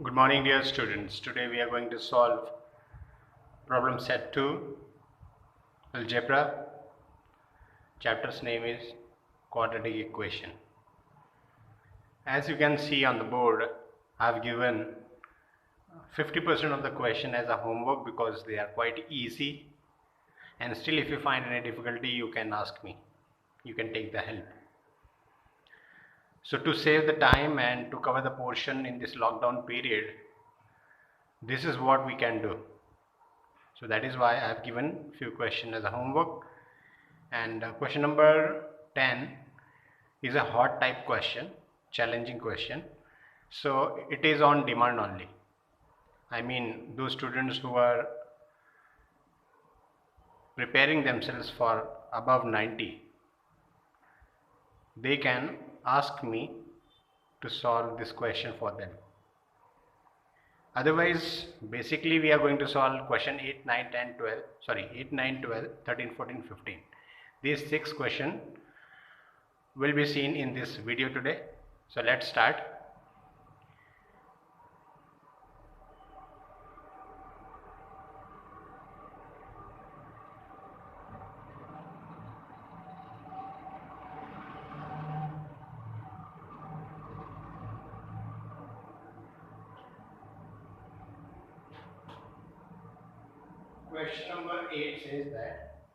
Good morning, dear students. Today we are going to solve problem set 2, algebra. Chapter's name is quadratic equation. As you can see on the board, I have given 50% of the question as a homework because they are quite easy. And still, if you find any difficulty, you can ask me. You can take the help. So to save the time and to cover the portion in this lockdown period, this is what we can do. So that is why I have given few questions as a homework. And question number 10 is a hot type question, challenging question. So it is on demand only. I mean, those students who are preparing themselves for above 90, they can ask me to solve this question for them. Otherwise, basically we are going to solve question 8, 9, 10, 12, sorry, 8, 9, 12, 13, 14, 15. These 6 questions will be seen in this video today. So let's start. Question number 8 says that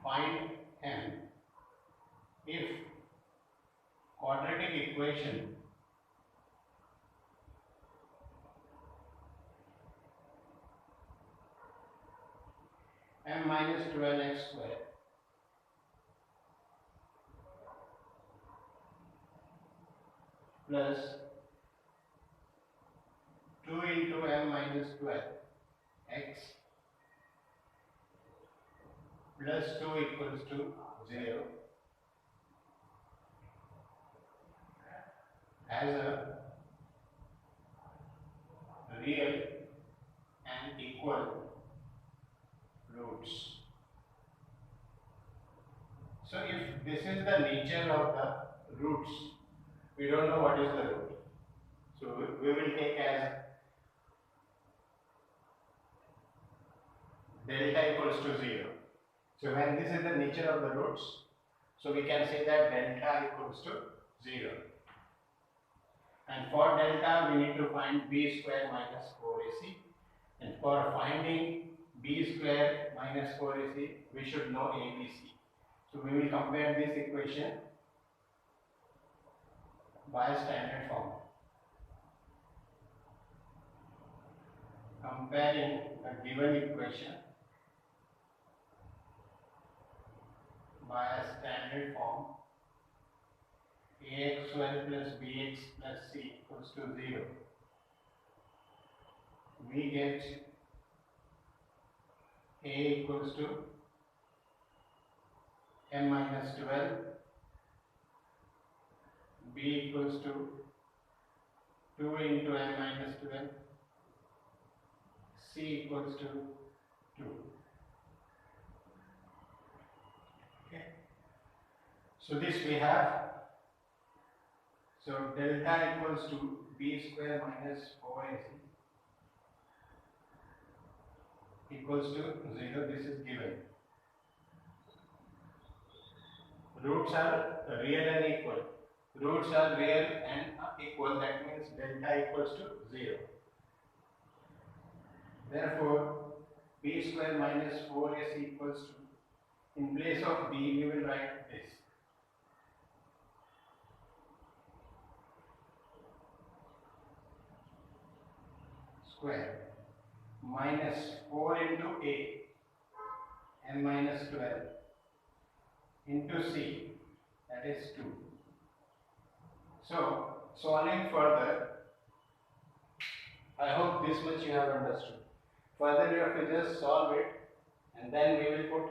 find m if quadratic equation m minus 12x square plus 2 into m minus 12 x plus 2 equals to 0 has a real and equal roots. So if this is the nature of the roots, we don't know what is the root. So we will take as delta equals to 0. So when this is the nature of the roots, so we can say that delta equals to 0. And for delta, we need to find b square minus 4ac. And for finding b square minus 4ac, we should know abc. So we will compare this equation by standard form. Comparing a given equation by a standard form, ax12 plus bx plus c equals to 0. We get a equals to m minus 12, b equals to 2 into m minus 12, c equals to 2. Okay. So this we have. So delta equals to b square minus 4ac equals to 0. This is given. Roots are real and equal. Roots are real and equal. That means delta equals to 0. Therefore, b square minus 4ac equals to, in place of b, we will write this. Square minus 4 into a, m minus 12, into c, that is 2. So, solving further, I hope this much you have understood. Further, you have to just solve it, and then we will put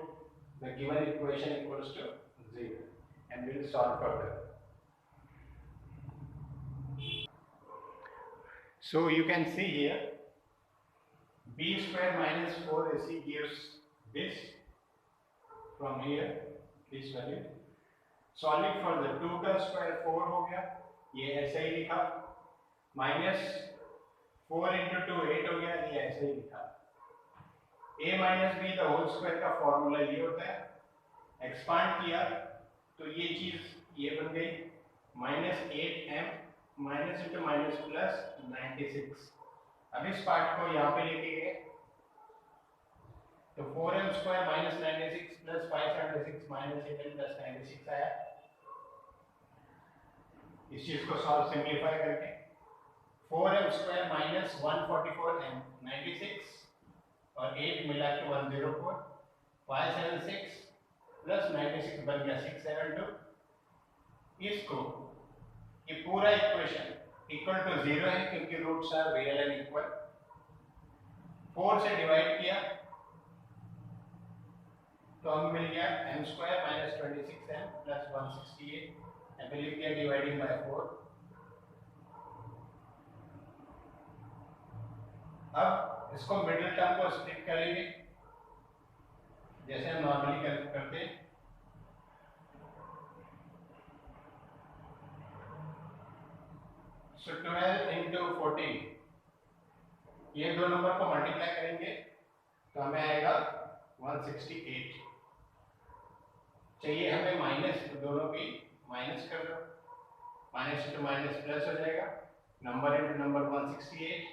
the given equation equals to 0, and we will solve further. So you can see here, b square minus 4ac gives this from here, this value. Solving further, 2 का square 4 हो गया, ये ऐसे ही लिखा, -4 × 2 8 हो गया, ये ऐसे ही लिखा। a - b the whole square का फॉर्मूला ये होता है, एक्सपांड किया तो ये चीज ये बन गई -8m -×-+96। अब इस पार्ट को यहाँ पे लेके गए तो 4m² - 96 + 576 -8m + 96 आया। इस चीज को सॉल्व सिंपलीफाई करके 4m² - 144m 96 और 8 मिला के 104, 576 + 96 बन गया 672। इसको ये पूरा इक्वेशन इक्वल टू 0 है क्योंकि roots are real and equal. 4 से डिवाइड किया तो हमें मिल गया m² - 26m + 168। I believe we are dividing by 4। अब इसको मिडिल टर्म को स्प्लिट करेंगे जैसे हम नॉर्मली करते हैं। So 12 × 14, ये दो नंबर को मल्टीप्लाई करेंगे तो हमें आएगा 168। चाहिए हमें माइनस, तो दोनों की माइनस कर दो, माइनस टू माइनस प्लस हो जाएगा, नंबर इंटू नंबर 168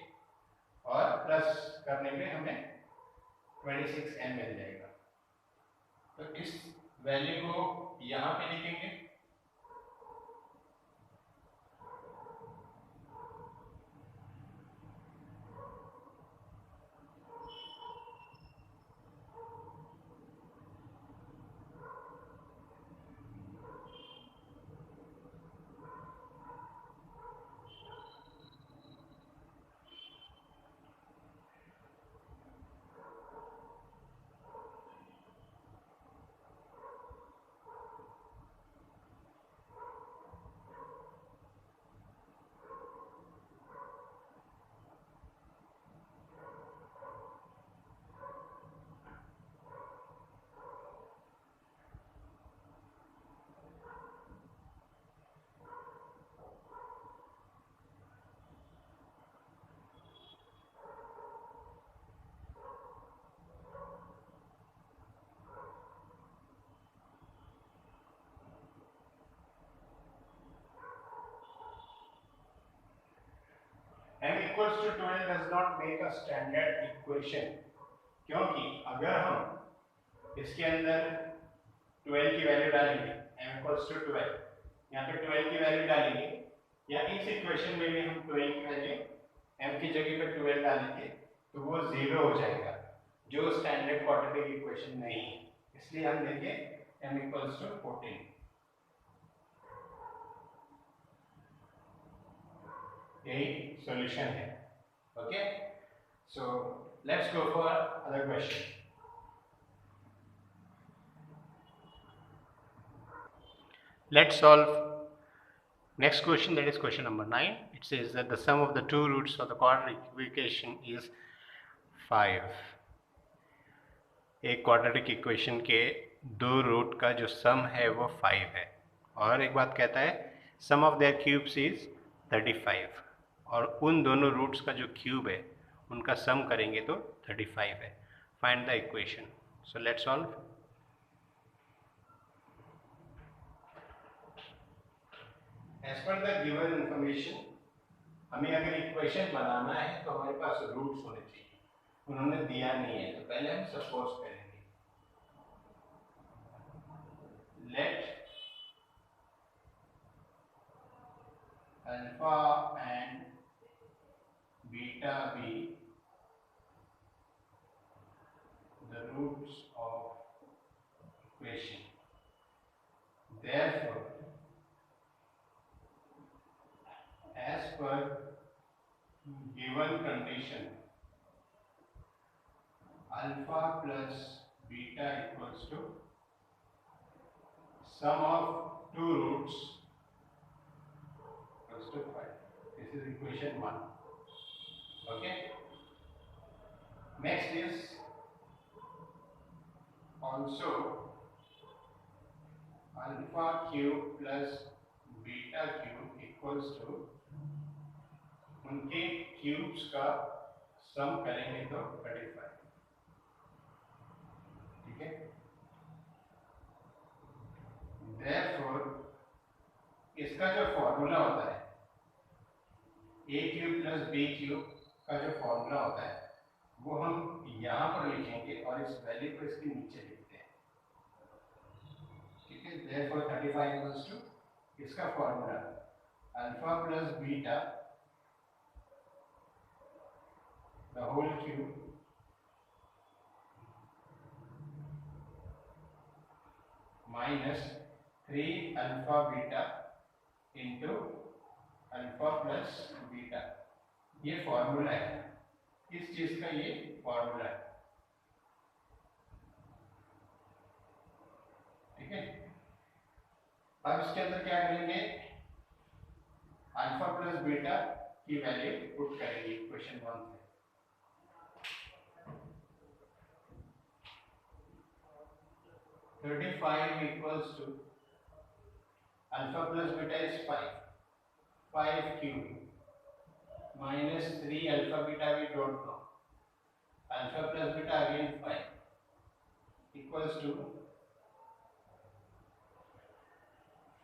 और प्लस करने पे हमें 26m मिल जाएगा। तो इस वैल्यू को यहाँ पे लिखेंगे। m equals to 12 does not make a standard equation, क्योंकि अगर हम इसके अंदर 12 की वैल्यू डालेंगे, m equals to 12, यहाँ पे 12 की वैल्यू डालेंगे या इस इक्वेशन में भी हम 12 की वैल्यू m की जगह पे 12 डालेंगे तो वो 0 हो जाएगा, जो स्टैंडर्ड क्वाड्रेटिक इक्वेशन नहीं है। इसलिए हम देंगे m equals to 14। यही सॉल्यूशन है। Okay, so let's go for other question. Let's solve next question, that is question number 9. It says that the sum of the two roots of the quadratic equation is 5. एक quadratic equation के दो root का जो सम है वो 5 है, और एक बात कहता है सम ऑफ देयर क्यूब्स इज 35, और उन दोनों रूट्स का जो क्यूब है उनका सम करेंगे तो 35 है। Find the equation. So let's solve. As per the given information, हमें अगर इक्वेशन बनाना है तो हमारे पास रूट्स होने चाहिए, उन्होंने दिया नहीं है, तो पहले हम सपोज करेंगे let alpha and beta be the roots of equation, therefore as per given condition alpha plus beta equals to sum of two roots equals to 5. This is equation 1. Okay, next is also alpha cube plus beta cube equals to उनके cubes का sum करेंगे तो 35, ठीक है। Therefore इसका जो formula होता है a cube plus b cube का जो फॉर्मूला होता है वो हम यहाँ पर लिखेंगे और इस वैल्यू को इसके नीचे लिखते हैं, ठीक है। Therefore 35 इक्वल्स टू इसका formula alpha plus beta the whole cube minus 3 alpha beta into alpha plus beta. ये फॉर्मूला है, इस चीज का ये फॉर्मूला है, ठीक है। अब इसके अंदर क्या करेंगे, अल्फा प्लस बीटा की वैल्यू पुट करेंगे इक्वेशन 1 से। तो 35 equals to alpha plus beta is 5 cube minus 3 alpha beta we don't know, alpha plus beta again 5 equals to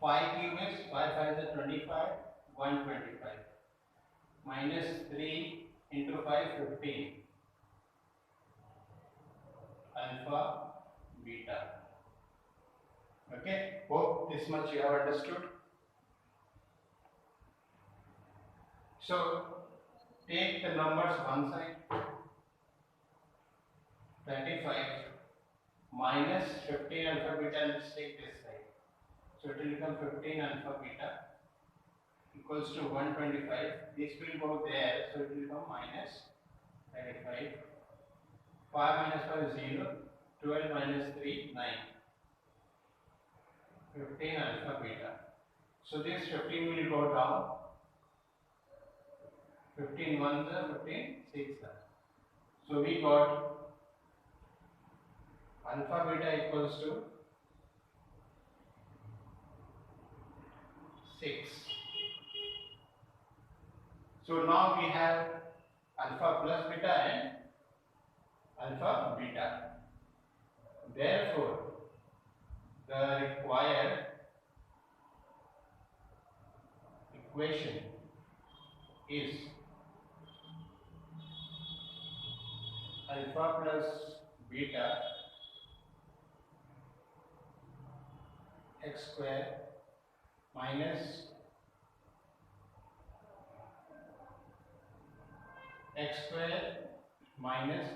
5 cube is 5 5 is 25, 125 minus 3 into 5 15 alpha beta. Okay, hope this much you have understood. So take the numbers one side, 35 minus 15 alpha beta, let's take this side. So it will become 15 alpha beta equals to 125. This will go there, so it will become minus 35. 5 minus 5 is 0. 12 minus 3 9. 15 alpha beta. So this 15 will go down. 15 1s are 15 6 are. So we got alpha beta equals to 6. So now we have alpha plus beta and alpha beta. Therefore, the required equation is alpha plus beta x square minus x square minus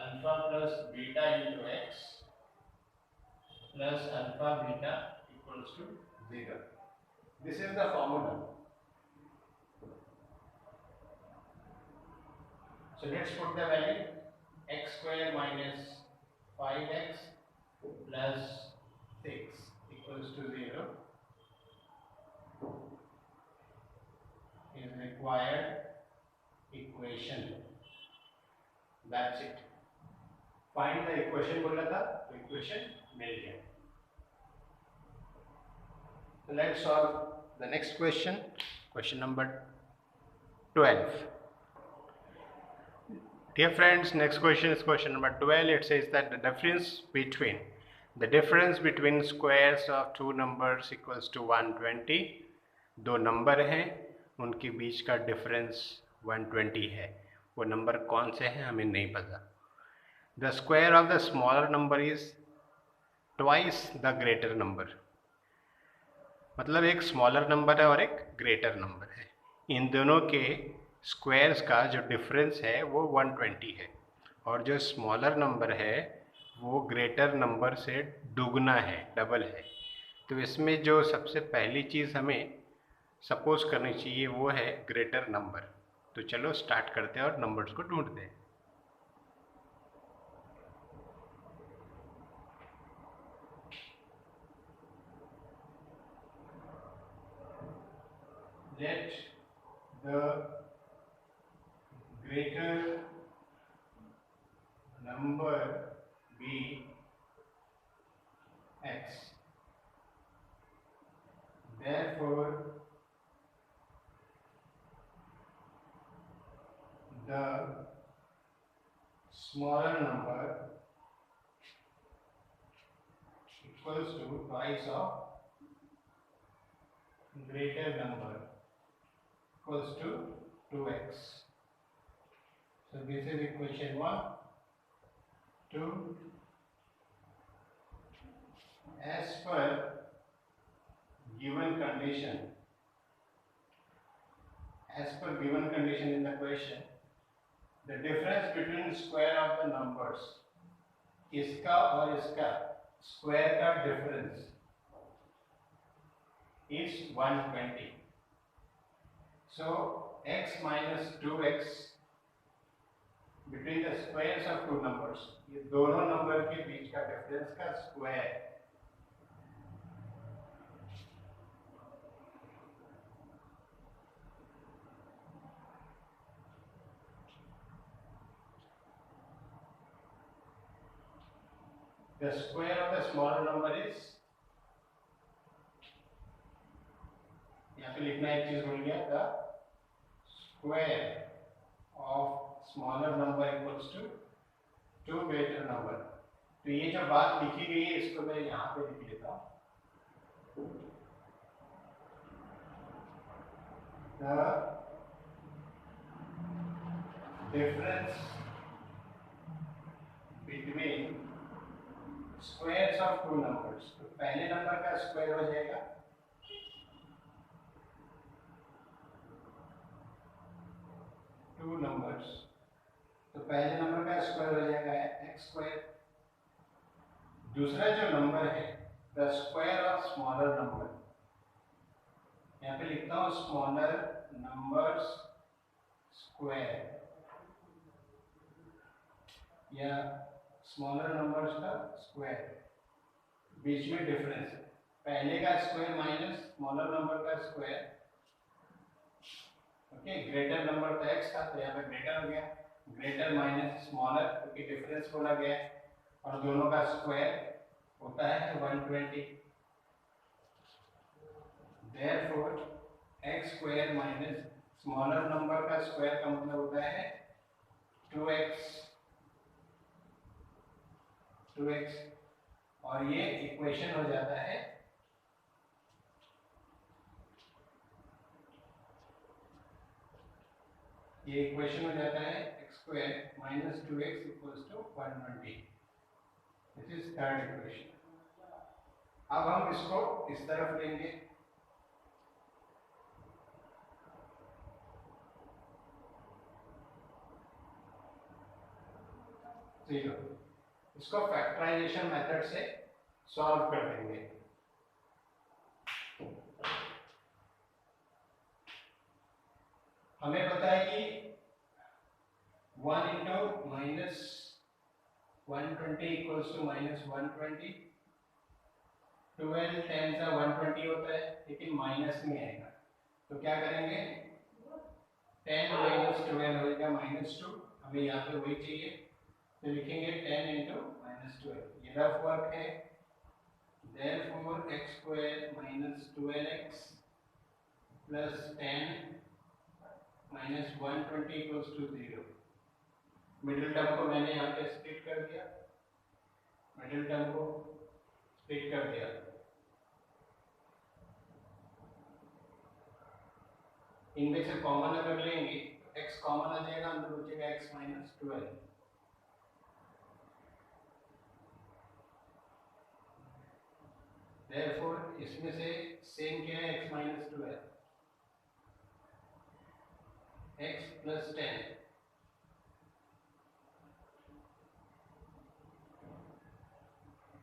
alpha plus beta into x plus alpha beta equals to 0. This is the formula. So let's put the value. X square minus 5x plus 6 equals to 0 is required equation. That's it. Find the equation बोला था, तो equation मिल गया. So let's solve the next question. Question number 12. Dear friends, next question is question number 12. It says that the difference between squares of two numbers equals to 120. दो number हैं, उनके बीच का difference 120 है. वो नंबर कौन से हैं हमें नहीं पता. The square of the smaller number is twice the greater number. मतलब एक स्मॉलर नंबर है और एक ग्रेटर नंबर है. इन दोनों के स्क्वायर्स का जो डिफरेंस है वो 120 है और जो स्मॉलर नंबर है वो ग्रेटर नंबर से दुगना है, डबल है. तो इसमें जो सबसे पहली चीज़ हमें सपोज करनी चाहिए वो है ग्रेटर नंबर. तो चलो स्टार्ट करते हैं और नंबर्स को ढूंढते हैं. Let the greater number be x. Therefore, smaller number equals to twice of greater number equals to 2x. So this is equation 1. 2. As per given condition, in the question, the difference between square of the numbers, इसका और इसका square का difference is 120. So x minus 2x between the squares of two numbers, ये दोनों number के बीच का difference का square, the square of the smaller number is, यहाँ पे लिखना एक चीज भूल गया, the square of smaller number equals to 2 greater number. तो ये जो बात लिखी गई है इसको मैं यहाँ पे लिख लेता हूँ. The difference between squares of two numbers, तो पहले नंबर का स्क्वायर हो जाएगा टू नंबर्स, तो पहले नंबर का स्क्वायर हो जाएगा एक्स स्क्वायर. दूसरा जो नंबर है the square of smaller number, यहाँ पे लिखता हूँ स्मॉलर नंबर्स स्क्वायर या स्मॉलर नंबर्स का स्क्वायर, बीच में डिफरेंस है, पहले का स्क्वायर माइनस स्मॉलर नंबर का स्क्वायर. ओके, ग्रेटर नंबर तो x था तो यहाँ पे ग्रेटर हो गया, ग्रेटर माइनस स्मॉलर क्योंकि डिफरेंस बोला गया है, और दोनों का स्क्वायर होता है 120. Therefore x square minus smaller number का स्क्वायर का मतलब होता है 2x, और ये इक्वेशन हो जाता है x square minus 2x equals to 120. This is third equation. अब हम इसको इस तरफ लेंगे, जीरो. इसको फैक्टराइजेशन मेथड से सॉल्व कर देंगे. हमें पता है कि 1 into minus 120 equals to minus 120. 12 10 का 120 होता है लेकिन माइनस नहीं आएगा, तो क्या करेंगे 10 माइनस 12 हो जाएगा -2. हमें यहाँ पे वही चाहिए तो लिखेंगे 10 इंटू -12. ये रफ वर्क है. Therefore x square minus 12x plus 10 minus 120 equals to 0. Middle term को मैंने यहाँ पे स्प्लिट कर दिया, इनमें से कॉमन अगर लेंगे तो x कॉमन आ जाएगा, अंदर बचेगा x माइनस 12. देयरफॉर इसमें से सेम क्या है x माइनस 12, x प्लस 10.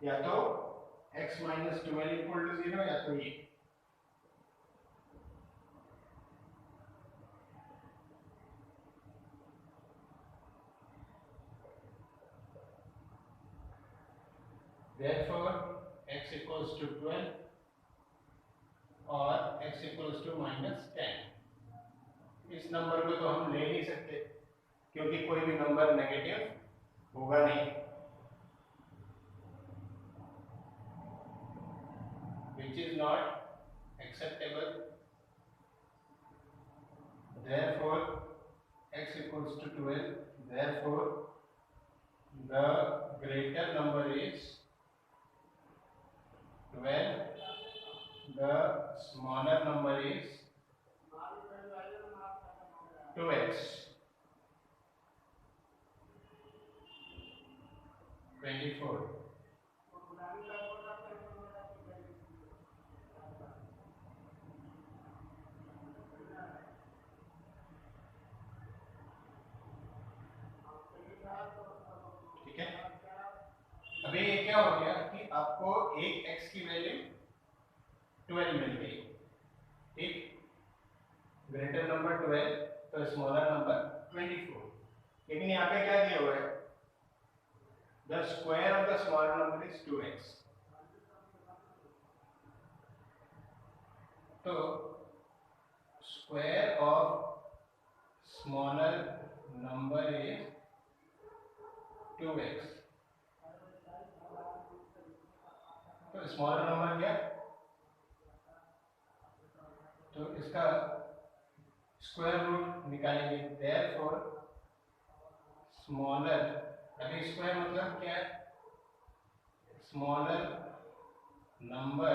या तो x माइनस 12 इक्वल टू 0 या तो ये. Therefore x equals to 12 और x equals to minus 10. इस नंबर को तो हम ले नहीं सकते क्योंकि कोई भी नंबर नेगेटिव होगा नहीं, which is not acceptable. Therefore x equals to 12. Therefore the greater number is 12, the smaller number is 2x, 24. ठीक है, अभी ये क्या हो गया कि आपको एक x की वैल्यू 12 मिल गई, ठीक, ग्रेटर नंबर 12 तो स्मॉलर नंबर 24, लेकिन यहाँ पे क्या दिया हुआ है, the square of the smaller number is 2x, तो square of smaller number is 2x, तो स्मॉलर नंबर क्या, तो इसका स्क्वायर रूट निकालेंगे, देयरफॉर स्मॉलर, अभी स्क्वायर मतलब क्या है, स्मॉलर नंबर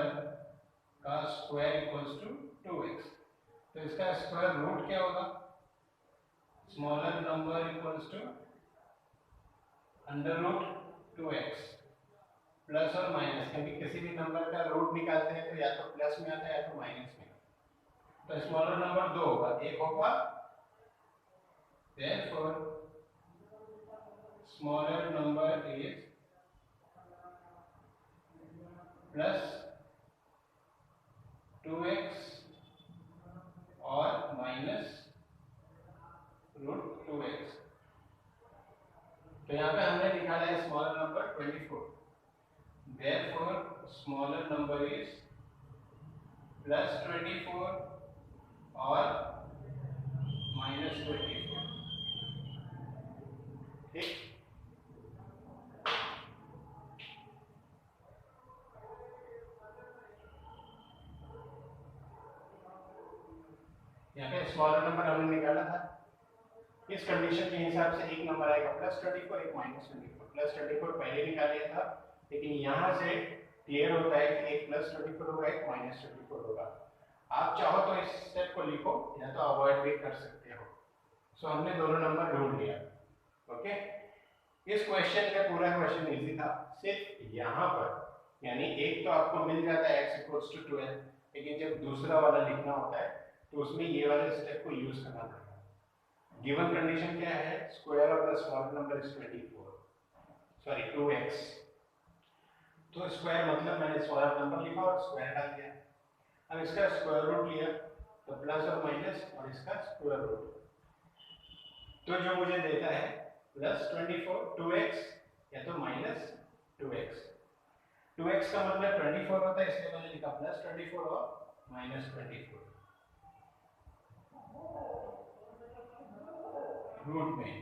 का स्क्वायर इक्वल्स टू 2x, तो इसका स्क्वायर रूट क्या होगा, smaller number equals to under root 2x plus और माइनस, क्योंकि किसी भी नंबर का रूट निकालते हैं तो या तो प्लस में आता है या तो माइनस में, तो स्मॉलर नंबर दो होगा, एक होगा, therefore smaller number is plus 2x और माइनस रूट 2x, तो यहाँ पे हमने निकाला है smaller number 24, therefore smaller number is plus 24 और माइनस 24, ठीक, यहाँ पे स्मॉलर नंबर हमने निकाला था, इस कंडीशन के हिसाब से एक नंबर आएगा प्लस 24, एक माइनस 24, प्लस 24 पहले निकाल लिया था, लेकिन यहाँ से क्लियर होता है कि एक प्लस 24 होगा, एक माइनस 24 होगा, आप चाहो तो इस स्टेप को लिखो या तो अवॉइड भी कर सकते हो, सो हमने दोनों नंबर ढूंढ लिया, ओके, इस क्वेश्चन में पूरा क्वेश्चन इजी था, सिर्फ यहाँ पर यानी एक तो आपको मिल जाता है x इक्वल्स टू 12, लेकिन जब दूसरा वाला लिखना होता है तो उसमें ये वाले स्टेप को यूज करना पड़ता है। गिवन कंडीशन क्या है, square of the smaller number is 24, sorry 2x, तो स्क्वायर मतलब मैंने स्मॉलर नंबर लिखा और स्क्वायर डाल दिया, अब इसका स्क्वायर रूट लिया तो प्लस और माइनस और इसका स्क्वायर रूट, तो जो मुझे देता है प्लस 24 2x या तो माइनस 2x, 2x का मतलब 24 होता है, इसलिए मैंने लिखा प्लस 24 और माइनस 24 रूट में,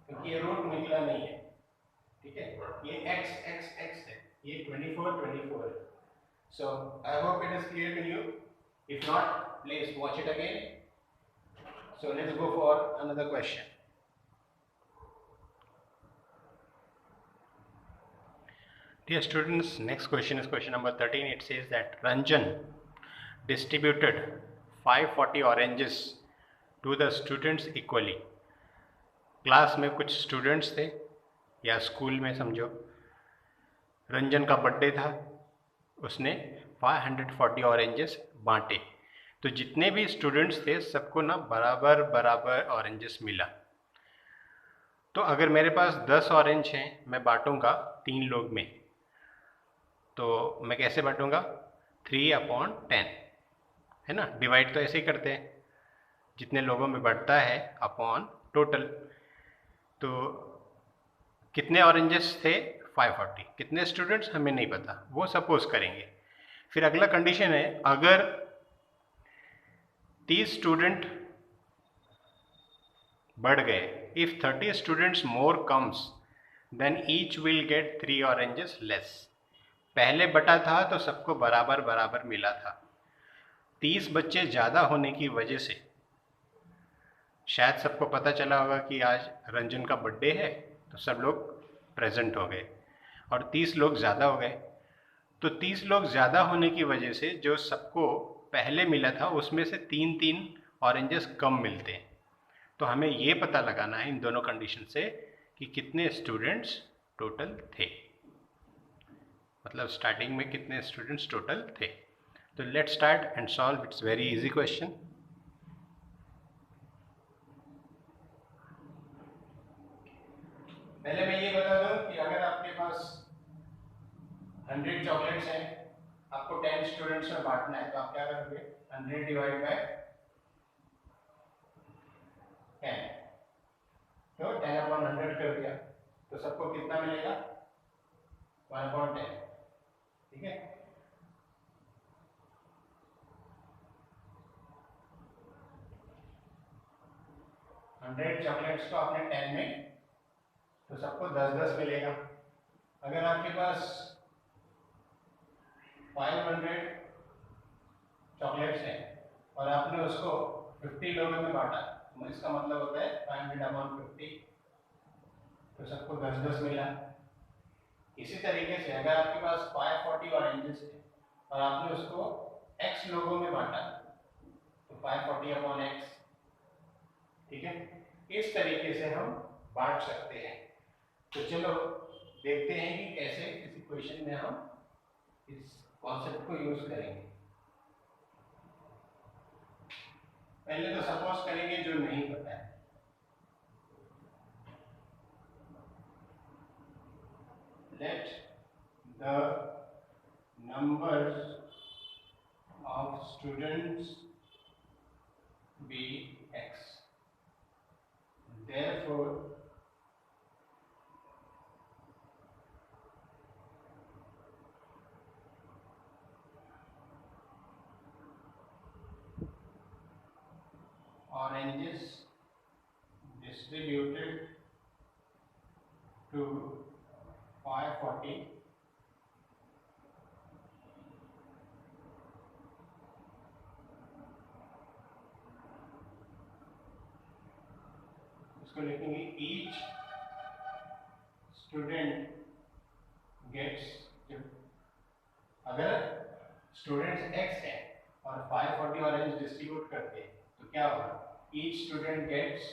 क्योंकि ये रूट निकला नहीं है, ठीक है, ये x x x है, ये 24 24 है, so I hope it is clear to you, if not please watch it again, so let's go for another question. Dear students, next question is question number 13. It says that Ranjan distributed 540 oranges to the students equally. Class में कुछ students थे या school में समझो, रंजन का birthday था, उसने 540 oranges बांटे, तो जितने भी स्टूडेंट्स थे सबको ना बराबर बराबर ऑरेंजेस मिला, तो अगर मेरे पास 10 ऑरेंज हैं, मैं बांटूंगा 3 लोग में, तो मैं कैसे बांटूंगा, 3/10 है ना, डिवाइड तो ऐसे ही करते हैं, जितने लोगों में बढ़ता है अपॉन टोटल, तो कितने ऑरेंजेस थे 540, कितने स्टूडेंट्स हमें नहीं पता, वो सपोज करेंगे। फिर अगला कंडीशन है, अगर 30 स्टूडेंट बढ़ गए, if 30 students more comes then each will get 3 oranges less, पहले बटा था तो सबको बराबर बराबर मिला था, 30 बच्चे ज़्यादा होने की वजह से शायद सबको पता चला होगा कि आज रंजन का बर्थडे है, तो सब लोग प्रेजेंट हो गए और 30 लोग ज़्यादा हो गए। तो 30 लोग ज़्यादा होने की वजह से जो सबको पहले मिला था उसमें से 3-3 ऑरेंजेस कम मिलते हैं। तो हमें ये पता लगाना है इन दोनों कंडीशन से कि कितने स्टूडेंट्स टोटल थे, मतलब स्टार्टिंग में कितने स्टूडेंट्स टोटल थे। तो let start and solve, it's very easy question. पहले मैं ये बता दूं कि अगर आपके पास 100 चॉकलेट्स हैं, आपको 10 स्टूडेंट्स में बांटना है, तो आप क्या करोगे? 100 डिवाइड बाय 10, तो 10/100 कर दिया, तो सबको कितना मिलेगा? 1/10। ठीक है, हंड्रेड चॉकलेट्स को आपने 10 में, तो सबको 10-10 मिलेगा। अगर आपके पास 500 चॉकलेट्स हैं और आपने उसको 50 लोगों में बांटा, तो इसका मतलब होता है 500/50, तो सबको 10-10 मिला। इसी तरीके से अगर आपके पास 540 ऑरेंजेस है और आपने उसको x लोगों में बांटा, तो 540/x। ठीक है, इस तरीके से हम बांट सकते हैं। तो चलो देखते हैं कि कैसे इस इक्वेशन में हम इस कॉन्सेप्ट को यूज करेंगे। पहले तो सपोज करेंगे जो नहीं पता है। Let the numbers of students be x, therefore oranges distributed to 540 इसको लिखेंगे each student gets, अगर स्टूडेंट्स x है और 540 ऑरेंज डिस्ट्रीब्यूट करते हैं तो क्या होगा? each student gets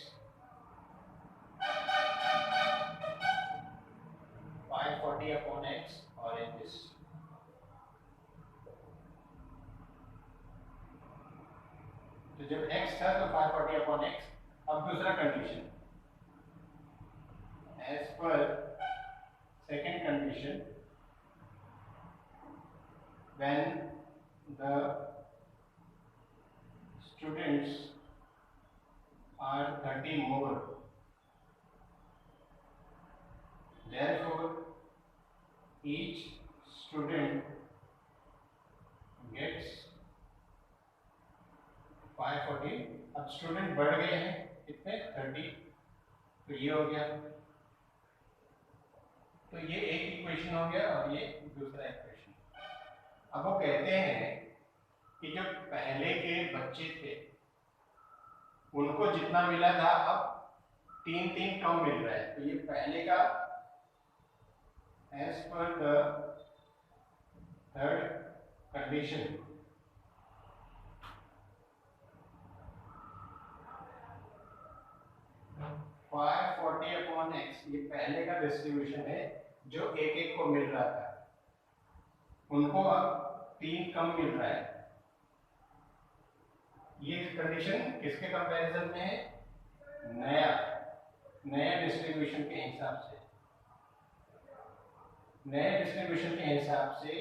540/x oranges। तो जब x था तो 540/x। अब दूसरा condition, as per second condition, when the students are 30 more, therefore each student gets 540। अब स्टूडेंट बढ़ गए हैं कितने? 30, तो ये हो गया। तो ये एक इक्वेशन हो गया और ये दूसरा इक्वेशन। अब वो कहते हैं कि जो पहले के बच्चे थे उनको जितना मिला था अब 3-3 कम मिल रहा है, तो ये पहले का as per the third condition, x, ये पहले का डिस्ट्रीब्यूशन है जो एक को मिल रहा था, उनको अब 3 कम मिल रहा है। ये कंडीशन किसके कंपैरिजन में है? नया डिस्ट्रीब्यूशन के हिसाब से। नए डिस्ट्रीब्यूशन के हिसाब से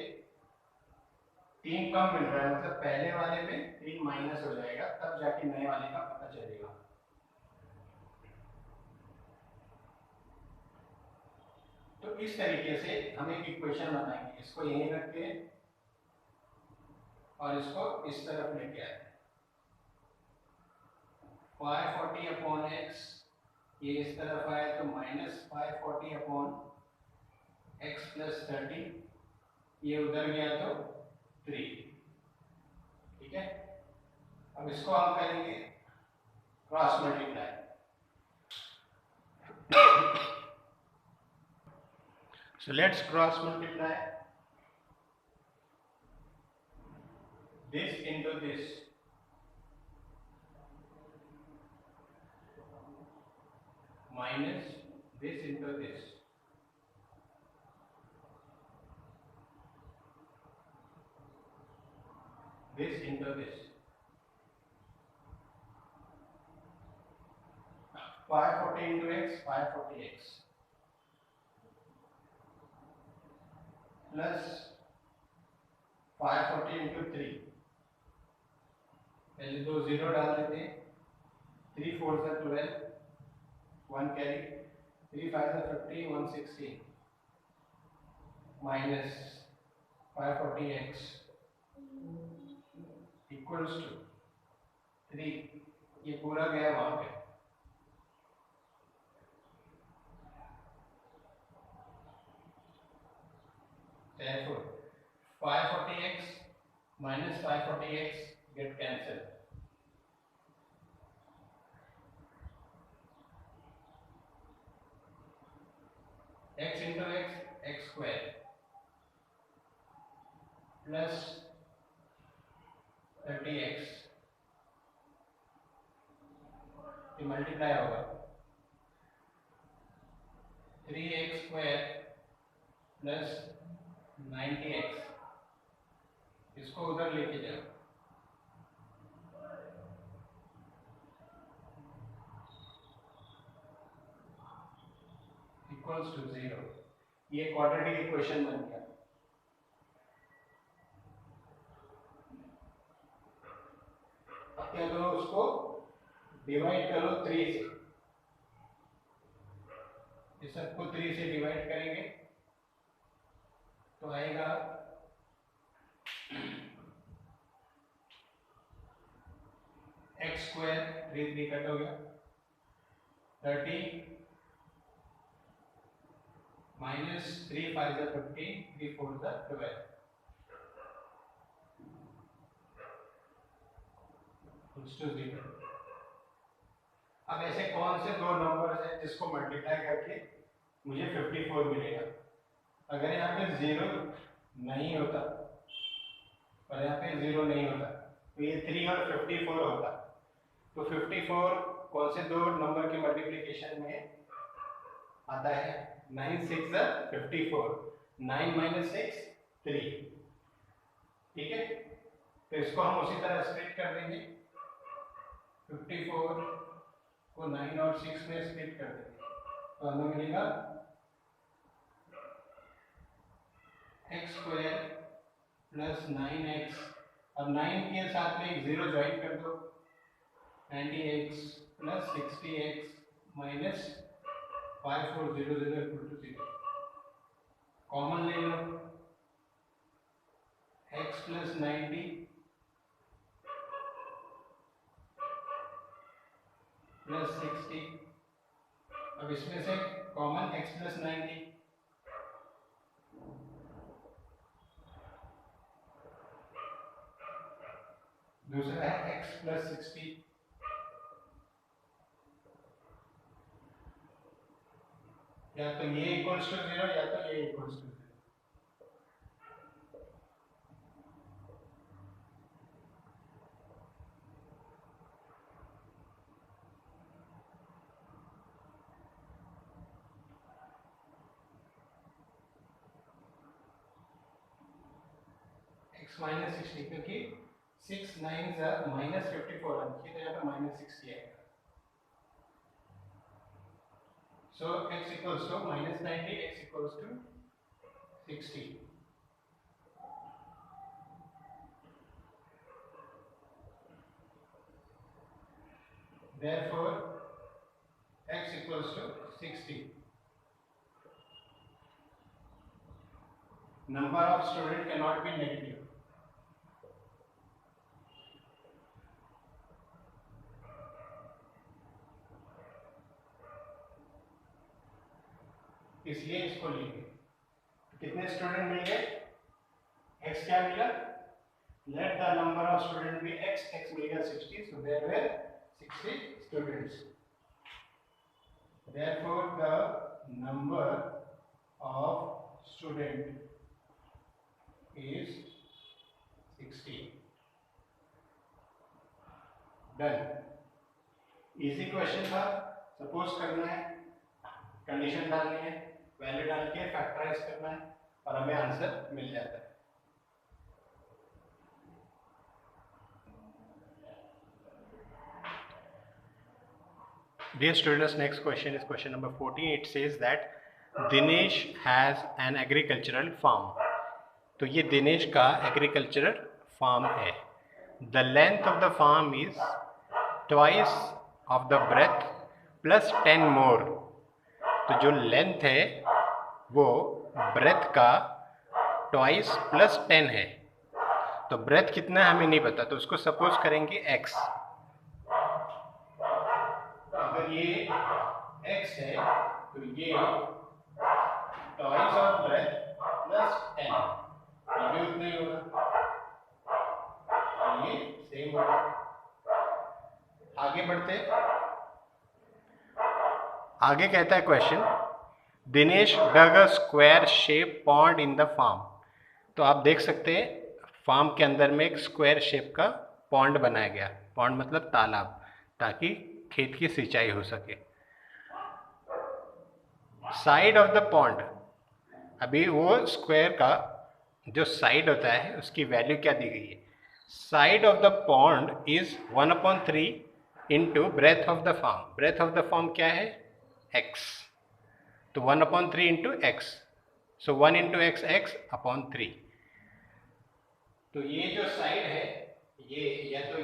3 कम मिल रहा है, मतलब पहले वाले में 3 माइनस हो जाएगा, तब जाके नए वाले का पता चलेगा। तो इस तरीके से हम एक इक्वेशन बनाएंगे, इसको यहीं रख के और इसको इस तरफ लेके आए। 540/x, ये इस तरफ आए तो -540/x + 30, ये उधर गया तो 3। ठीक है, अब इसको हम करेंगे cross multiply. So let's cross multiply this into this. Minus this into this. This into this. 540 into x, 540x. Plus 540 into 3. पहले दो जीरो डाल देते हैं. 3 4 से 12, 1 carry. 3 5 से 50, 160. Minus 540x equals to 3. ये पूरा गया वहां पे. Therefore, 540x minus 540x get cancelled. X into x, x square plus 30x. ये मल्टीप्लाई होगा. 3x square plus 90x. इसको उधर लेके जाओ. Equals to 0. ये क्वाड्रेटिक इक्वेशन बन गया. अब क्या करो, उसको डिवाइड करो 3 से. इस सबको 3 से डिवाइड करेंगे तो आएगा एक्स स्क्वायर. 3 3 कट हो गया. 30 minus 3 5 is 50, 3 4 is 12. Equals to 0. अब ऐसे कौन से दो नंबर्स हैं जिसको मल्टीप्लाई करके मुझे 54 मिलेगा? अगर यहाँ पे 0 नहीं होता और यहाँ पे 0 नहीं होता तो ये 3 और 54 होता. तो 54 कौन से दो नंबर के मल्टीप्लिकेशन में आता है? 9 6 54. 9 minus 6 3. ठीक है, तो इसको हम उसी तरह स्प्लिट कर देंगे. 54 को 9 और 6 में स्प्लिट कर देंगे तो हमें मिलेगा x स्क्वायर प्लस 9x. अब 9 के साथ में एक 0 ज्वाइन कर दो. 90x plus 60x minus 5400 equal to 0. Common ले लो. x plus 90 plus 60. अब इसमें से कॉमन x प्लस 90. दूसरा है x प्लस 60. या तो ये इक्वल्स टू 0 या तो ये इक्वल्स टू 0. x माइनस 60 क्योंकि 6 9 माइनस 54 आती है तो यहाँ पे माइनस 60 आएगा. So x equals to minus 90, x equals to 60. Therefore, x equals to 60. Number of students cannot be negative. इसलिए इसको लिखेंगे. कितने स्टूडेंट मिल गए? x क्या मिला? Let the number of student be x. x मिल गया 60. so there were 60 students. therefore the number of student is 60. Done. Easy question था. सपोज करना है, कंडीशन डालनी है, वैल्यू डाल के फैक्टराइज करना है और हमें आंसर मिल जाता है. Dear students, next question is question number 14. It says that Dinesh has an agricultural farm. तो ये दिनेश का एग्रीकल्चरल फार्म है. The length of the farm is twice of the breadth plus 10 more. तो जो लेंथ है वो ब्रेथ का twice plus 10 है. तो ब्रेथ कितना है हमें नहीं पता, तो उसको सपोज करेंगे x. अगर ये x है तो ये ट्वाइस ऑफ ब्रेथ प्लस 10, ये भी उतना ही होगा और ये सेम होगा. आगे बढ़ते. आगे कहता है question, Dinesh dug a square shape pond in the farm. तो आप देख सकते हैं फार्म के अंदर में एक स्क्वायर शेप का पॉन्ड बनाया गया. पॉन्ड मतलब तालाब, ताकि खेत की सिंचाई हो सके. साइड ऑफ द पॉन्ड, अभी वो स्क्वायर का जो साइड होता है उसकी वैल्यू क्या दी गई है. Side of the pond is 1/3 into breadth of the farm. Breadth of the farm क्या है, x. तो 1/3 into x. So 1 into x, x upon 3. तो ये जो साइड है ये या तो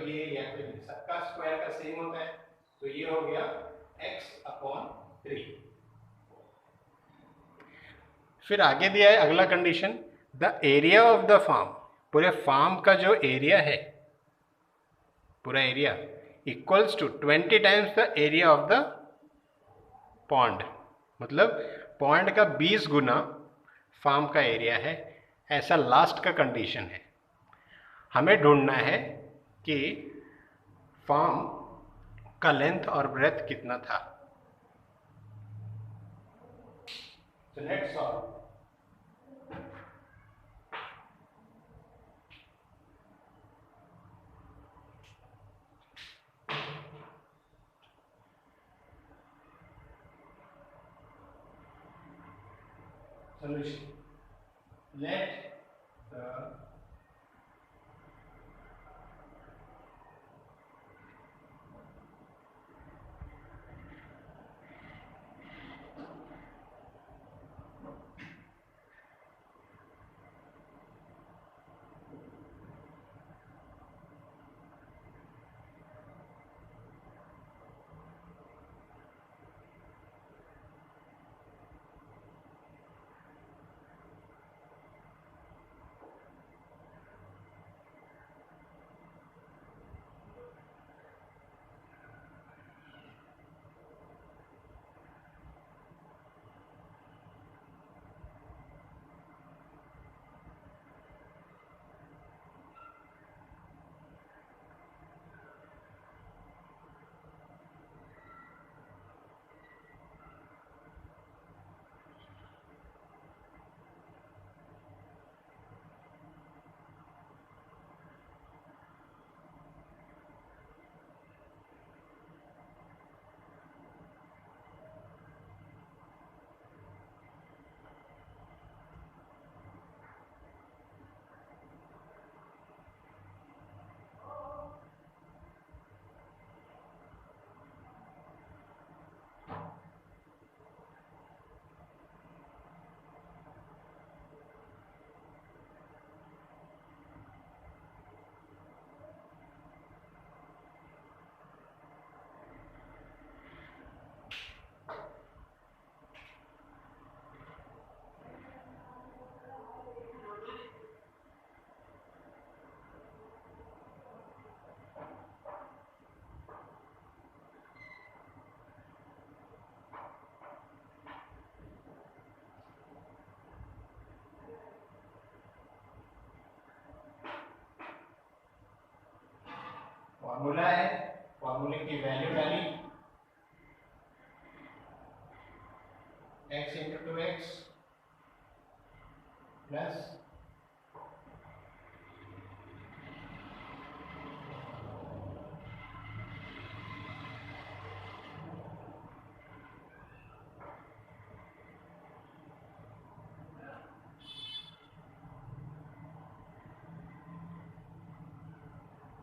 सबका स्क्वायर का सेम होता है, तो ये हो गया x अपॉन 3. फिर आगे दिया है अगला condition, the area of the farm. पूरे फार्म का जो एरिया है, पूरा area equals to 20 times the area of the pond. मतलब पॉन्ड का 20 गुना फार्म का एरिया है. ऐसा लास्ट का कंडीशन है. हमें ढूंढना है कि फार्म का लेंथ और ब्रेथ कितना था. So let's solve. Solution. Let the formula है, फॉर्मूले की वैल्यू डाली, x into 2x plus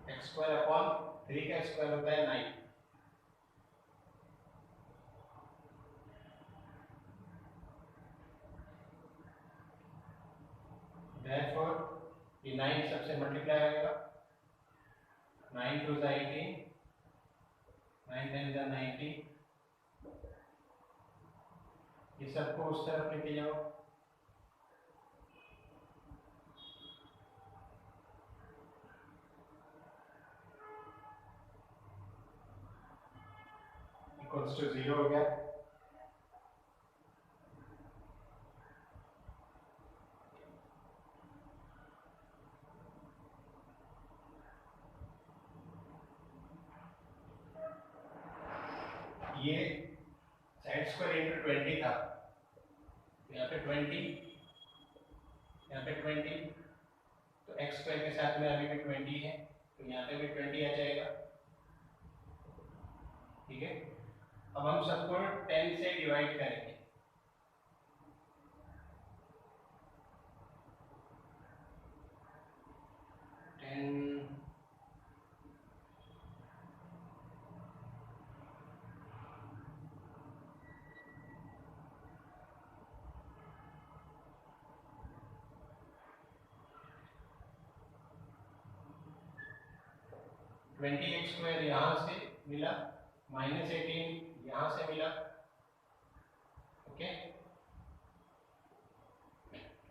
x square upon 3 का स्क्वायर होता है 9। Therefore, ये 9 सबसे मल्टीप्लाई होगा, 9 2 is 18, 9 10 is 90। ये सबको उस तरफ लेके जाओ, इक्वल्स टू 0 हो गया। ये साइड स्क्वायर इंटू 20 था, यहाँ पे 20, यहाँ पे 20, तो एक्स स्क्वायर के साथ में अभी भी 20 है, तो यहाँ पे भी 20 आ जाएगा। ठीक है, अब हम सबको 10 से डिवाइड करेंगे। 10 20x स्क्वायर यहाँ से मिला, -18 यहाँ से मिला, ओके,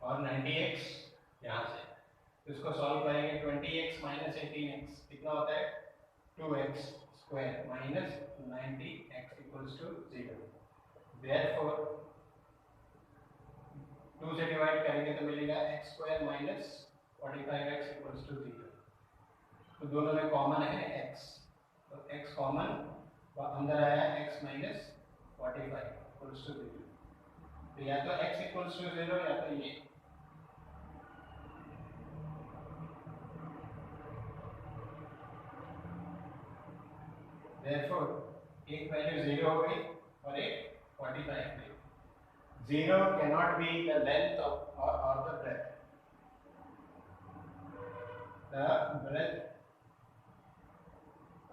और 90x यहाँ से। तो इसको सॉल्व करेंगे, 20x माइनस 18x कितना होता है, 2x square minus 90x equals to 0। Therefore 2 से डिवाइड करेंगे तो मिलेगा x square minus 45x equals to 0। तो दोनों में कॉमन है x, तो x कॉमन, और अंदर आया x माइनस 45 इक्वल्स टू 0। तो या तो x इक्वल्स टू 0 या तो ये। Therefore, एक वैल्यू 0 हो गई और एक 45 गई। 0 cannot be the length of or the breadth. The breadth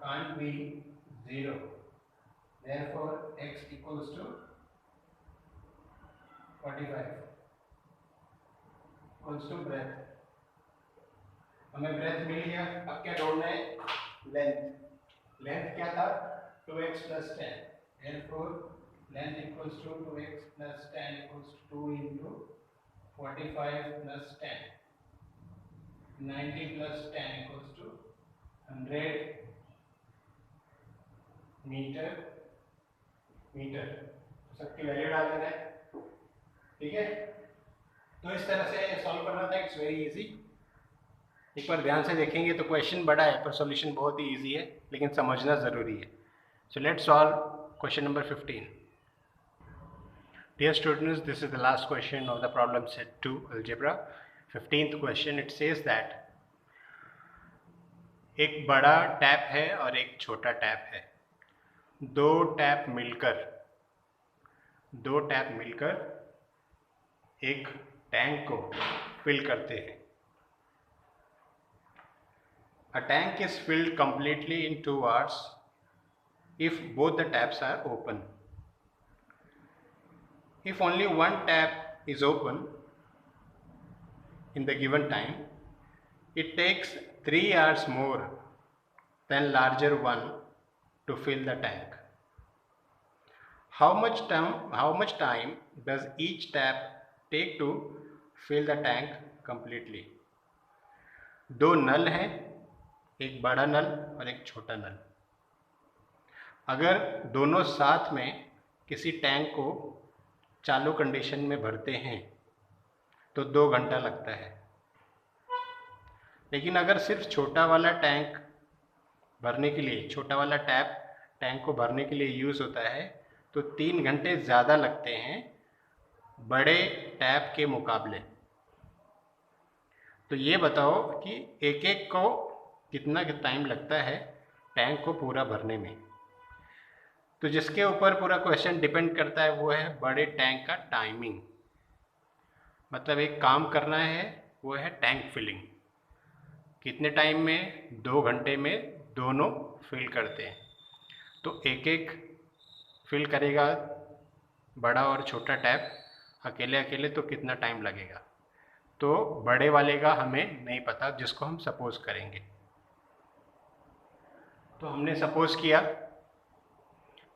can't be 0. Therefore, x equals to 45 equals to breadth. हमें breadth मिल गया, अब क्या ढूंढना है, length। लेंथ क्या था, 2x plus 10, therefore length equals to 2x plus 10 equals to 2 into 45 plus 10, 90 plus 10 equals to 100 metre. सबकी value डाल देना है, ठीक है। तो इस तरह से सॉल्व करना था, इट्स वेरी इजी। एक बार ध्यान से देखेंगे तो क्वेश्चन बड़ा है पर सॉल्यूशन बहुत ही इजी है, लेकिन समझना ज़रूरी है। So let's solve question number 15। Dear students, this is the last question of the problem set 2 algebra. 15th question, it says that एक बड़ा टैप है और एक छोटा टैप है। दो टैप मिलकर एक टैंक को फिल करते हैं। A tank is filled completely in 2 hours if both the taps are open. If only one tap is open in the given time, it takes 3 hours more than larger one to fill the tank. How much time does each tap take to fill the tank completely? दो नल हैं, एक बड़ा नल और एक छोटा नल। अगर दोनों साथ में किसी टैंक को चालू कंडीशन में भरते हैं तो 2 घंटा लगता है, लेकिन अगर सिर्फ छोटा वाला टैंक भरने के लिए, छोटा वाला टैप टैंक को भरने के लिए यूज़ होता है तो 3 घंटे ज़्यादा लगते हैं बड़े टैप के मुकाबले। तो ये बताओ कि एक एक को कितना टाइम लगता है टैंक को पूरा भरने में। तो जिसके ऊपर पूरा क्वेश्चन डिपेंड करता है वो है बड़े टैंक का टाइमिंग। मतलब एक काम करना है वो है टैंक फिलिंग। कितने टाइम में? 2 घंटे में दोनों फिल करते हैं। तो एक एक फिल करेगा बड़ा और छोटा टैप अकेले अकेले, तो कितना टाइम लगेगा? तो बड़े वाले का हमें नहीं पता, जिसको हम सपोज करेंगे। तो हमने सपोज किया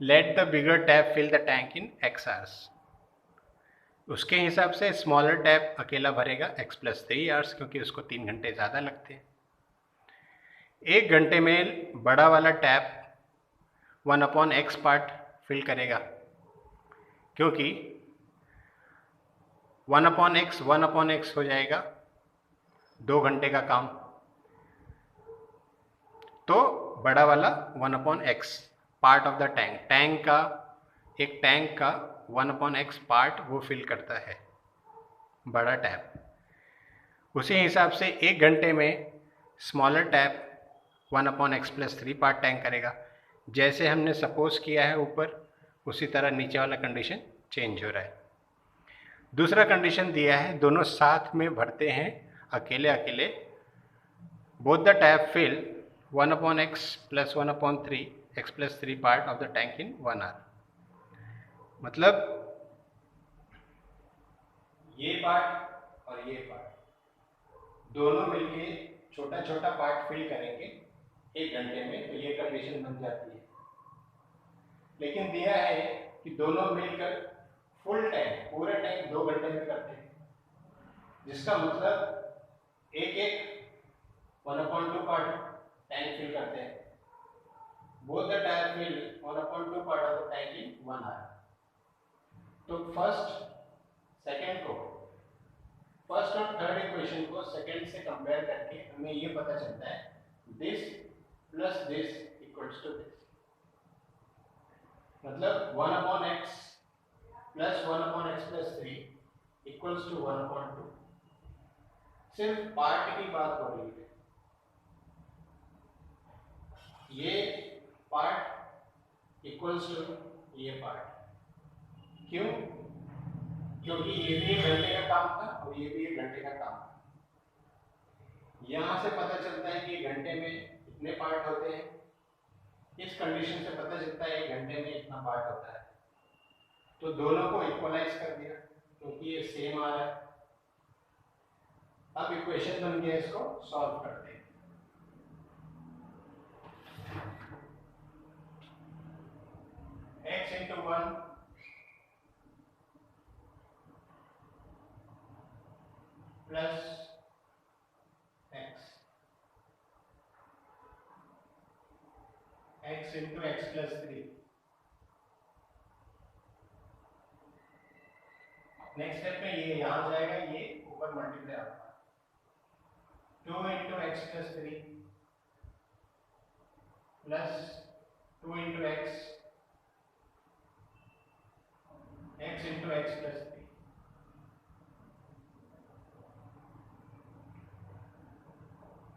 let the bigger tap fill the tank in x hours. उसके हिसाब से स्मॉलर टैप अकेला भरेगा x+3 आवर्स, क्योंकि उसको 3 घंटे ज़्यादा लगते हैं। 1 घंटे में बड़ा वाला टैप 1/x पार्ट फिल करेगा, क्योंकि 1/x हो जाएगा 2 घंटे का काम। तो बड़ा वाला 1/x part of the tank का 1/x पार्ट वो फिल करता है बड़ा टैप। उसी हिसाब से 1 घंटे में smaller tap 1/x+3 part tank करेगा। जैसे हमने सपोज किया है ऊपर, उसी तरह नीचे वाला कंडीशन चेंज हो रहा है। दूसरा कंडीशन दिया है दोनों साथ में भरते हैं अकेले अकेले। Both the tap fill 1/x + 1/3 x+3 part of the tank in 1 hour. मतलब ये पार्ट और ये पार्ट दोनों मिलके छोटा छोटा पार्ट फिल करेंगे 1 घंटे में, तो ये कंडीशन बन जाती है। लेकिन दिया है कि दोनों मिलकर फुल टैंक, पूरा टैंक 2 घंटे में करते हैं, जिसका मतलब एक एक 1/2 पार्ट टैंक फिल करते हैं। Both the tank fill 1/2 part of the tank in 1 hour. तो फर्स्ट और थर्ड इक्वेशन को सेकंड से कंपेयर करके हमें ये पता चलता है this plus this equals to this. मतलब 1/x plus 1/x+3 equals to 1/2। सिर्फ पार्ट की बात हो रही है। ये पार्ट इक्वल्स टू ये पार्ट। क्यों? क्योंकि ये भी 1 घंटे का काम था और ये भी 1 घंटे का काम था। यहां से पता चलता है कि 1 घंटे में कितने पार्ट होते हैं। इस कंडीशन से पता चलता है 1 घंटे में इतना पार्ट होता है। तो दोनों को इक्वलाइज कर दिया क्योंकि ये सेम आ रहा है। अब इक्वेशन बन गया, इसको सॉल्व करते हैं। x into 1 plus x into x+3। Next step में ये यहां जाएगा, ये ऊपर मल्टीप्लाई होगा। 2 into x+3 plus 2 into x into x+3।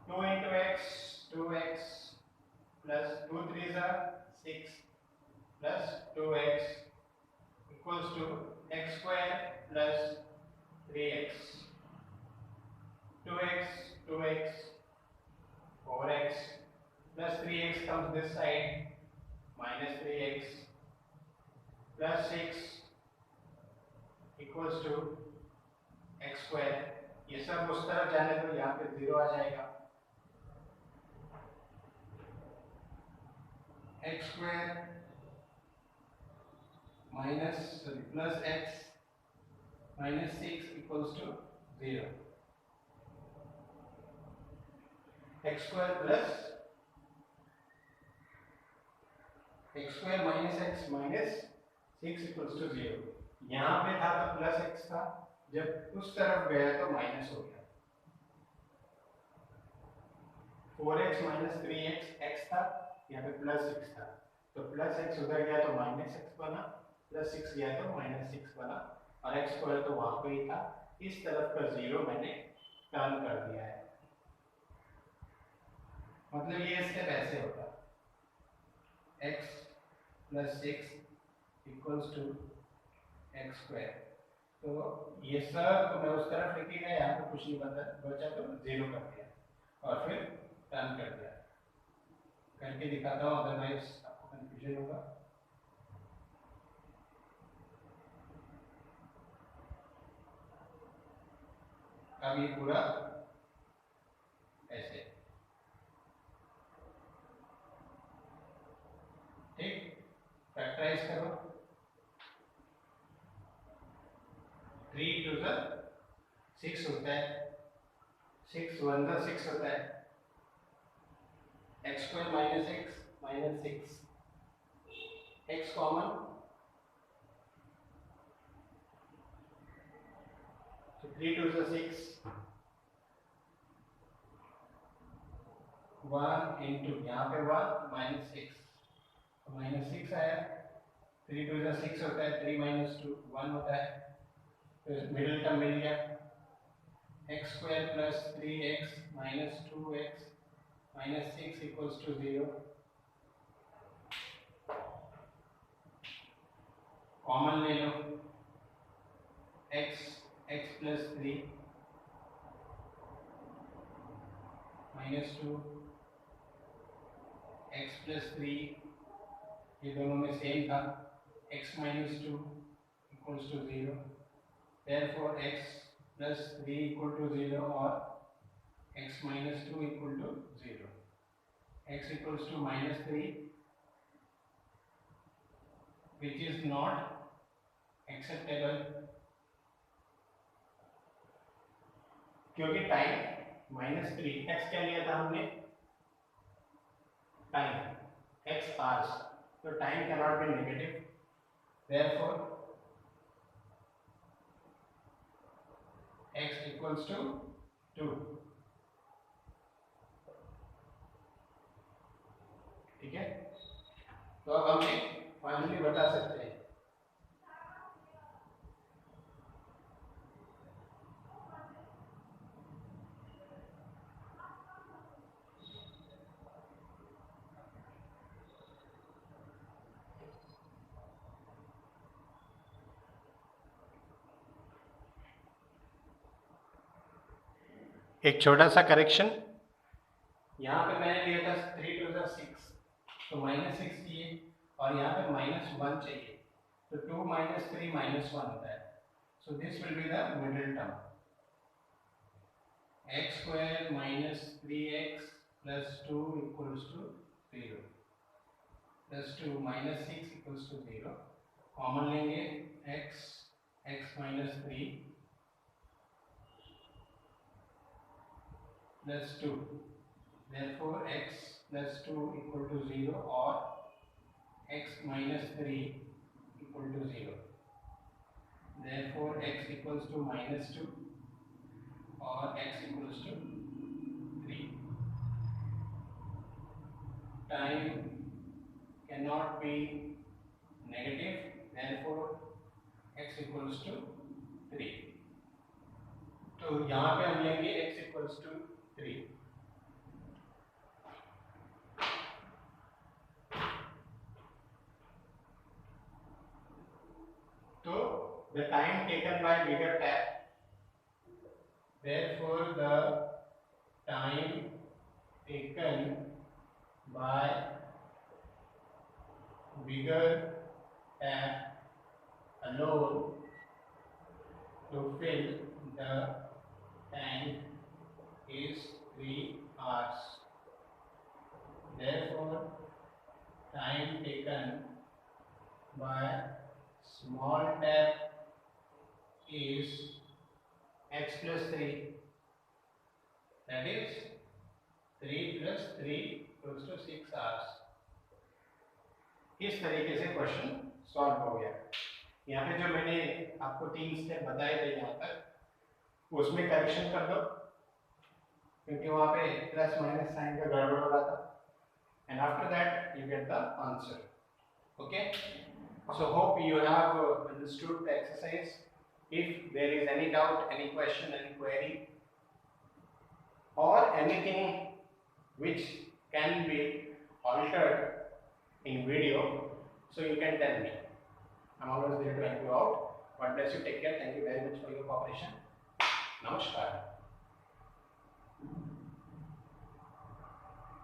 2 into x 2x plus 2 3s are 6 plus 2x equals to x square plus 3x। 2x 4x plus 3x comes this side, minus 3x plus 6 equals to x square। ये सब उस तरफ जाने तो यहाँ पे 0 आ जाएगा। x square plus x minus 6 equals to 0। x square minus x minus 6 equals to 0। यहाँ पे था तो प्लस x था, जब उस तरफ गया तो माइनस हो गया। 4x minus 3x x था, यहाँ पे प्लस 6 था, तो प्लस x उधर गया तो माइनस x बना, प्लस 6 गया तो माइनस 6 बना, और x स्क्वायर तो वहां पे ही था। इस तरफ का 0 मैंने टर्न कर दिया है। मतलब ये स्टेप ऐसे होता है x plus 6 equals to x square. तो ये सब तो मैं उस तरफ लिखी गया, यहाँ पे कुछ नहीं बचा तो 0 कर दिया और फिर टर्न कर दिया। करके दिखाता हूँ, अदरवाइज आपको कंफ्यूजन होगा। अब ये पूरा ऐसे, ठीक, फैक्टराइज करो। 3 टू द 6 होता है, 6 1 द 6 होता है, x square minus x, x common, तो 3 टू द 6, 1 इंटू यहाँ पे 1 माइनस 6, तो माइनस 6 आया। 3 टू द 6 होता है, 3 माइनस 2 1 होता है, तो मिडिल टर्म मिल गया। X square plus 3x minus 2x minus 6 equals to 0। Common ले लो, x plus 3 minus 2 x plus 3, ये दोनों में सेम था, x minus 2 equals to 0। Therefore x plus 3 equal to 0 or x minus 2 equal to 0. X equals to minus 3, which is not acceptable क्योंकि time minus 3, x क्या लिया था हमने, time, x hours, तो time cannot be negative. Therefore x equals to 2, ठीक है। तो अब हम फाइनली बता सकते हैं एक छोटा सा करेक्शन, यहाँ पे मैंने लिया था 3 टू द 6, तो माइनस 6 चाहिए, और यहाँ पे माइनस 1 चाहिए, तो 2 माइनस 3 माइनस 1 होता है। So this will be the middle term, x square minus 3x plus 2 equals to 0, plus 2 minus 6 equals to 0। Common लेंगे, x minus 3 plus 2, therefore x plus 2 equal to 0 or x minus 3 equal to 0, therefore x equals to minus 2 or x equals to 3. Time cannot be negative, therefore x equals to 3. तो यहाँ पे हम लेंगे x equals to 3. So the time taken by bigger tab, therefore the time taken by bigger tab alone to fill the tank is 3 hours. Therefore, time taken by small tab is x plus 3. That is 3 plus 3 equals to 6 hours. इस तरीके से question solve हो गया। यहाँ पे जो मैंने आपको 3 स्टेप बताए थे यहाँ तक, उसमें करेक्शन कर दो, क्योंकि वहाँ पे प्लस माइनस साइन का गड़बड़ हो रहा था, and after that you get the answer. Okay, so hope you have understood the exercise. If there is any doubt, any question, any query, or anything which can be altered in video, so you can tell me. I'm always there to help you out. God bless you. Take care. Thank you very much for your cooperation. Namaskar.